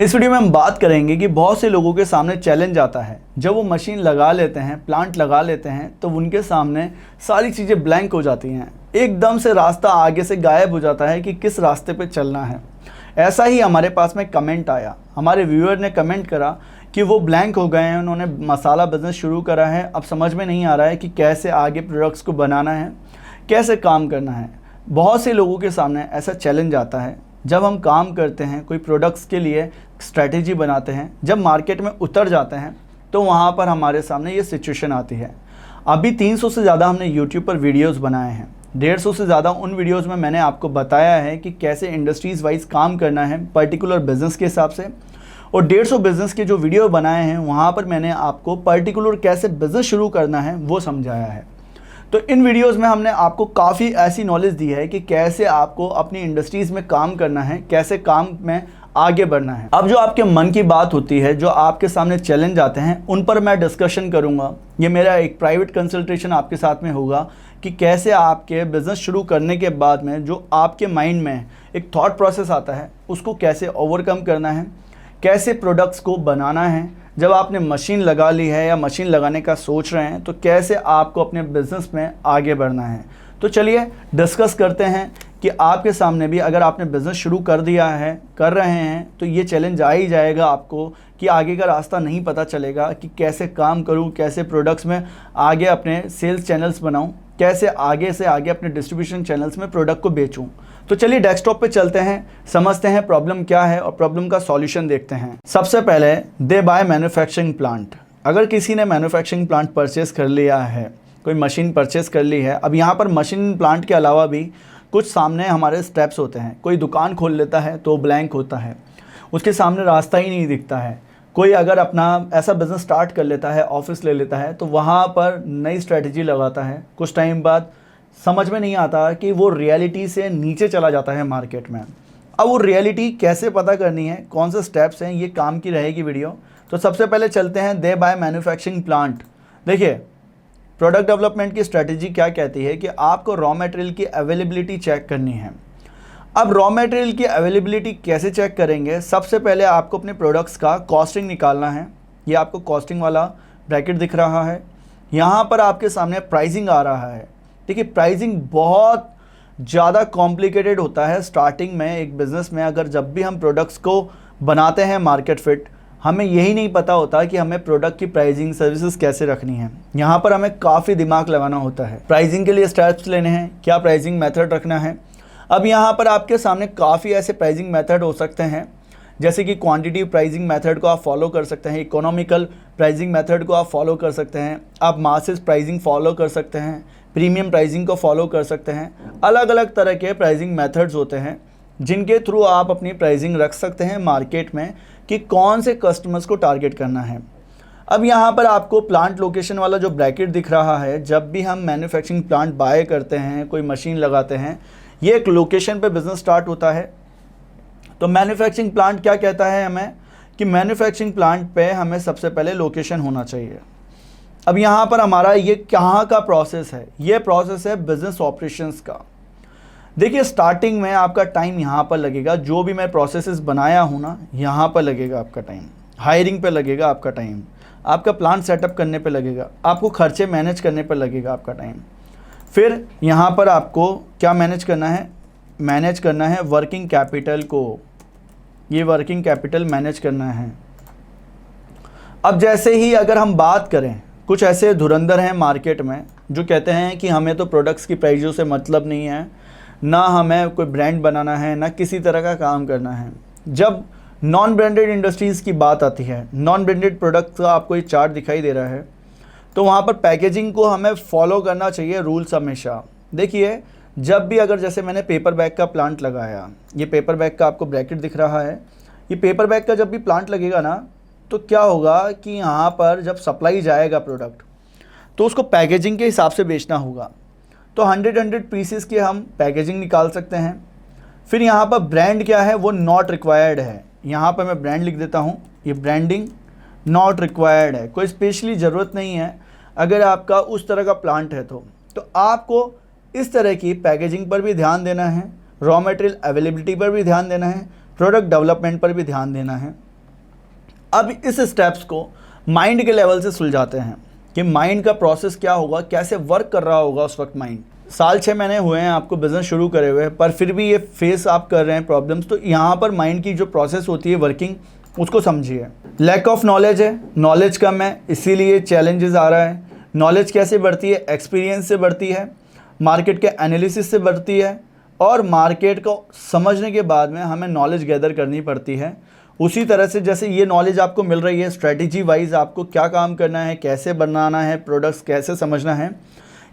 इस वीडियो में हम बात करेंगे कि बहुत से लोगों के सामने चैलेंज आता है। जब वो मशीन लगा लेते हैं, प्लांट लगा लेते हैं, तो उनके सामने सारी चीज़ें ब्लैंक हो जाती हैं। एकदम से रास्ता आगे से गायब हो जाता है कि किस रास्ते पे चलना है। ऐसा ही हमारे पास में कमेंट आया, हमारे व्यूअर ने कमेंट करा कि वो ब्लैंक हो गए हैं, उन्होंने मसाला बिज़नेस शुरू करा है, अब समझ में नहीं आ रहा है कि कैसे आगे प्रोडक्ट्स को बनाना है, कैसे काम करना है। बहुत से लोगों के सामने ऐसा चैलेंज आता है। जब हम काम करते हैं, कोई प्रोडक्ट्स के लिए स्ट्रैटेजी बनाते हैं, जब मार्केट में उतर जाते हैं तो वहाँ पर हमारे सामने ये सिचुएशन आती है। अभी 300 से ज़्यादा हमने यूट्यूब पर वीडियोस बनाए हैं। 150 से ज़्यादा उन वीडियोस में मैंने आपको बताया है कि कैसे इंडस्ट्रीज़ वाइज काम करना है पर्टिकुलर बिज़नेस के हिसाब से। और 150 बिज़नेस के जो वीडियो बनाए हैं वहाँ पर मैंने आपको पर्टिकुलर कैसे बिज़नेस शुरू करना है वो समझाया है। तो इन वीडियोस में हमने आपको काफ़ी ऐसी नॉलेज दी है कि कैसे आपको अपनी इंडस्ट्रीज़ में काम करना है, कैसे काम में आगे बढ़ना है। अब जो आपके मन की बात होती है, जो आपके सामने चैलेंज आते हैं, उन पर मैं डिस्कशन करूंगा। ये मेरा एक प्राइवेट कंसल्टेशन आपके साथ में होगा कि कैसे आपके बिज़नेस शुरू करने के बाद में जो आपके माइंड में एक थॉट प्रोसेस आता है उसको कैसे ओवरकम करना है, कैसे प्रोडक्ट्स को बनाना है। जब आपने मशीन लगा ली है या मशीन लगाने का सोच रहे हैं तो कैसे आपको अपने बिज़नेस में आगे बढ़ना है। तो चलिए डिस्कस करते हैं कि आपके सामने भी अगर आपने बिज़नेस शुरू कर दिया है, कर रहे हैं, तो ये चैलेंज आ ही जाएगा आपको कि आगे का रास्ता नहीं पता चलेगा कि कैसे काम करूं, कैसे प्रोडक्ट्स में आगे अपने सेल्स चैनल्स बनाऊं, कैसे आगे से आगे अपने डिस्ट्रीब्यूशन चैनल्स में प्रोडक्ट को बेचूं। तो चलिए डेस्कटॉप पे चलते हैं, समझते हैं प्रॉब्लम क्या है और प्रॉब्लम का सॉल्यूशन देखते हैं। सबसे पहले दे बाय मैन्युफैक्चरिंग प्लांट। अगर किसी ने मैन्युफैक्चरिंग प्लांट परचेस कर लिया है, कोई मशीन परचेस कर ली है, अब यहाँ पर मशीन प्लांट के अलावा भी कुछ सामने हमारे स्टेप्स होते हैं। कोई दुकान खोल लेता है तो ब्लैंक होता है, उसके सामने रास्ता ही नहीं दिखता है। कोई अगर अपना ऐसा बिज़नेस स्टार्ट कर लेता है, ऑफिस ले लेता है, तो वहाँ पर नई स्ट्रेटजी लगाता है। कुछ टाइम बाद समझ में नहीं आता कि वो रियलिटी से नीचे चला जाता है मार्केट में। अब वो रियलिटी कैसे पता करनी है, कौन से स्टेप्स हैं, ये काम की रहेगी वीडियो। तो सबसे पहले चलते हैं दे बाय मैन्युफैक्चरिंग प्लांट। देखिए प्रोडक्ट डेवलपमेंट की स्ट्रेटजी क्या कहती है कि आपको रॉ मटेरियल की अवेलेबिलिटी चेक करनी है। अब रॉ मटेरियल की अवेलेबिलिटी कैसे चेक करेंगे? सबसे पहले आपको अपने प्रोडक्ट्स का कॉस्टिंग निकालना है। ये आपको कॉस्टिंग वाला ब्रैकेट दिख रहा है, यहाँ पर आपके सामने प्राइसिंग आ रहा है। देखिए प्राइसिंग बहुत ज़्यादा कॉम्प्लिकेटेड होता है स्टार्टिंग में एक बिज़नेस में। अगर जब भी हम प्रोडक्ट्स को बनाते हैं मार्केट फिट, हमें यही नहीं पता होता कि हमें प्रोडक्ट की प्राइसिंग सर्विसेज कैसे रखनी है। यहाँ पर हमें काफ़ी दिमाग लगाना होता है। प्राइसिंग के लिए स्टेप्स लेने हैं, क्या प्राइसिंग मेथड रखना है। अब यहाँ पर आपके सामने काफ़ी ऐसे प्राइसिंग मेथड हो सकते हैं, जैसे कि क्वांटिटी प्राइसिंग मेथड को आप फॉलो कर सकते हैं, इकोनॉमिकल प्राइसिंग मेथड को आप फॉलो कर सकते हैं, आप मासेस प्राइसिंग फॉलो कर सकते हैं, प्रीमियम प्राइसिंग को फॉलो कर सकते हैं। अलग अलग तरह के प्राइसिंग मेथड्स होते हैं जिनके थ्रू आप अपनी प्राइसिंग रख सकते हैं मार्केट में कि कौन से कस्टमर्स को टारगेट करना है। अब यहाँ पर आपको प्लांट लोकेशन वाला जो ब्रैकेट दिख रहा है, जब भी हम मैन्युफैक्चरिंग प्लांट बाय करते हैं, कोई मशीन लगाते हैं, ये एक लोकेशन पे बिज़नेस स्टार्ट होता है। तो मैन्युफैक्चरिंग प्लांट क्या कहता है हमें कि मैन्युफैक्चरिंग प्लांट पे हमें सबसे पहले लोकेशन होना चाहिए। अब यहाँ पर हमारा ये कहाँ का प्रोसेस है? ये प्रोसेस है बिज़नेस ऑपरेशंस का। देखिए स्टार्टिंग में आपका टाइम यहाँ पर लगेगा, जो भी मैं प्रोसेसेस बनाया हूँ ना, यहाँ पर लगेगा आपका टाइम, हायरिंग पे लगेगा आपका टाइम, आपका प्लांट सेटअप करने पे लगेगा, आपको खर्चे मैनेज करने पे लगेगा आपका टाइम। फिर यहाँ पर आपको क्या मैनेज करना है? मैनेज करना है वर्किंग कैपिटल को। ये वर्किंग कैपिटल मैनेज करना है। अब जैसे ही अगर हम बात करें, कुछ ऐसे धुरंधर हैं मार्केट में जो कहते हैं कि हमें तो प्रोडक्ट्स की प्राइसों से मतलब नहीं है, ना हमें कोई ब्रांड बनाना है, ना किसी तरह का काम करना है। जब नॉन ब्रांडेड इंडस्ट्रीज़ की बात आती है, नॉन ब्रांडेड प्रोडक्ट्स का आपको ये चार्ट दिखाई दे रहा है, तो वहाँ पर पैकेजिंग को हमें फॉलो करना चाहिए रूल्स हमेशा। देखिए जब भी अगर जैसे मैंने पेपर बैग का प्लांट लगाया, ये पेपर बैग का आपको ब्रैकेट दिख रहा है, ये पेपर बैग का जब भी प्लांट लगेगा ना, तो क्या होगा कि यहाँ पर जब सप्लाई जाएगा प्रोडक्ट तो उसको पैकेजिंग के हिसाब से बेचना होगा। तो 100 पीसेस की हम पैकेजिंग निकाल सकते हैं। फिर यहाँ पर ब्रांड क्या है, वो नॉट रिक्वायर्ड है। यहाँ पर मैं ब्रांड लिख देता हूँ, ये ब्रांडिंग नॉट रिक्वायर्ड है, कोई स्पेशली ज़रूरत नहीं है। अगर आपका उस तरह का प्लांट है तो आपको इस तरह की पैकेजिंग पर भी ध्यान देना है, रॉ मटेरियल अवेलेबिलिटी पर भी ध्यान देना है, प्रोडक्ट डेवलपमेंट पर भी ध्यान देना है। अब इस स्टेप्स को माइंड के लेवल से सुलझाते हैं कि माइंड का प्रोसेस क्या होगा, कैसे वर्क कर रहा होगा उस वक्त माइंड। साल 6 महीने हुए हैं आपको बिजनेस शुरू करे हुए, पर फिर भी ये फेस आप कर रहे हैं प्रॉब्लम्स, तो यहाँ पर माइंड की जो प्रोसेस होती है वर्किंग, उसको समझिए। लैक ऑफ नॉलेज है, नॉलेज कम है, इसीलिए चैलेंजेस आ रहा है। नॉलेज कैसे बढ़ती है? एक्सपीरियंस से बढ़ती है, मार्केट के एनालिसिस से बढ़ती है, और मार्केट को समझने के बाद में हमें नॉलेज गैदर करनी पड़ती है। उसी तरह से जैसे ये नॉलेज आपको मिल रही है, स्ट्रेटजी वाइज आपको क्या काम करना है, कैसे बनाना है, प्रोडक्ट्स कैसे समझना है,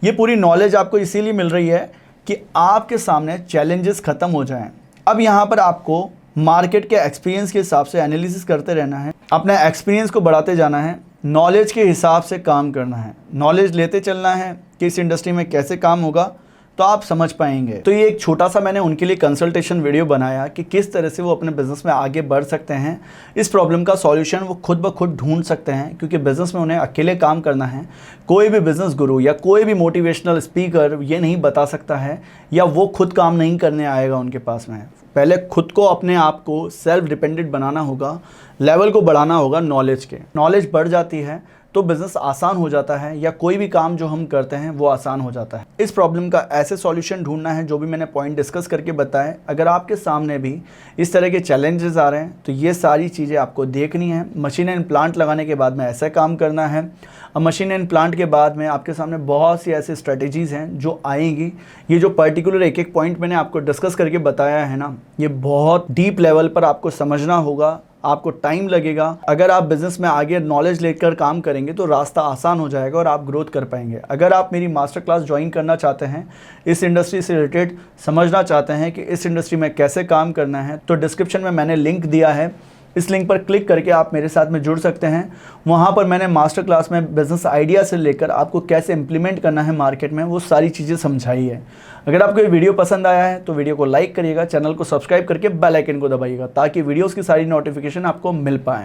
ये पूरी नॉलेज आपको इसीलिए मिल रही है कि आपके सामने चैलेंजेस ख़त्म हो जाएं। अब यहाँ पर आपको मार्केट के एक्सपीरियंस के हिसाब से एनालिसिस करते रहना है, अपने एक्सपीरियंस को बढ़ाते जाना है, नॉलेज के हिसाब से काम करना है, नॉलेज लेते चलना है कि इस इंडस्ट्री में कैसे काम होगा, तो आप समझ पाएंगे। तो ये एक छोटा सा मैंने उनके लिए कंसल्टेशन वीडियो बनाया कि किस तरह से वो अपने बिज़नेस में आगे बढ़ सकते हैं, इस प्रॉब्लम का सॉल्यूशन वो खुद ब खुद ढूंढ सकते हैं, क्योंकि बिज़नेस में उन्हें अकेले काम करना है। कोई भी बिज़नेस गुरु या कोई भी मोटिवेशनल स्पीकर ये नहीं बता सकता है, या वो खुद काम नहीं करने आएगा उनके पास में। पहले खुद को, अपने आप को सेल्फ डिपेंडेंट बनाना होगा, लेवल को बढ़ाना होगा नॉलेज के। नॉलेज बढ़ जाती है तो बिज़नेस आसान हो जाता है, या कोई भी काम जो हम करते हैं वो आसान हो जाता है। इस प्रॉब्लम का ऐसे सॉल्यूशन ढूंढना है जो भी मैंने पॉइंट डिस्कस करके बताए। अगर आपके सामने भी इस तरह के चैलेंजेस आ रहे हैं तो ये सारी चीज़ें आपको देखनी है। मशीन एंड प्लांट लगाने के बाद में ऐसा काम करना है। अब मशीन एंड प्लांट के बाद में आपके सामने बहुत सी ऐसी स्ट्रेटजीज़ हैं जो आएंगी। ये जो पर्टिकुलर एक एक पॉइंट मैंने आपको डिस्कस करके बताया है ना, ये बहुत डीप लेवल पर आपको समझना होगा, आपको टाइम लगेगा। अगर आप बिज़नेस में आगे नॉलेज लेकर काम करेंगे तो रास्ता आसान हो जाएगा और आप ग्रोथ कर पाएंगे। अगर आप मेरी मास्टर क्लास ज्वाइन करना चाहते हैं, इस इंडस्ट्री से रिलेटेड समझना चाहते हैं कि इस इंडस्ट्री में कैसे काम करना है, तो डिस्क्रिप्शन में मैंने लिंक दिया है, इस लिंक पर क्लिक करके आप मेरे साथ में जुड़ सकते हैं। वहाँ पर मैंने मास्टर क्लास में बिज़नेस आइडिया से लेकर आपको कैसे इंप्लीमेंट करना है मार्केट में, वो सारी चीज़ें समझाई है। अगर आपको ये वीडियो पसंद आया है तो वीडियो को लाइक करिएगा, चैनल को सब्सक्राइब करके बेल आइकन को दबाइएगा, ताकि वीडियोस की सारी नोटिफिकेशन आपको मिल पाए।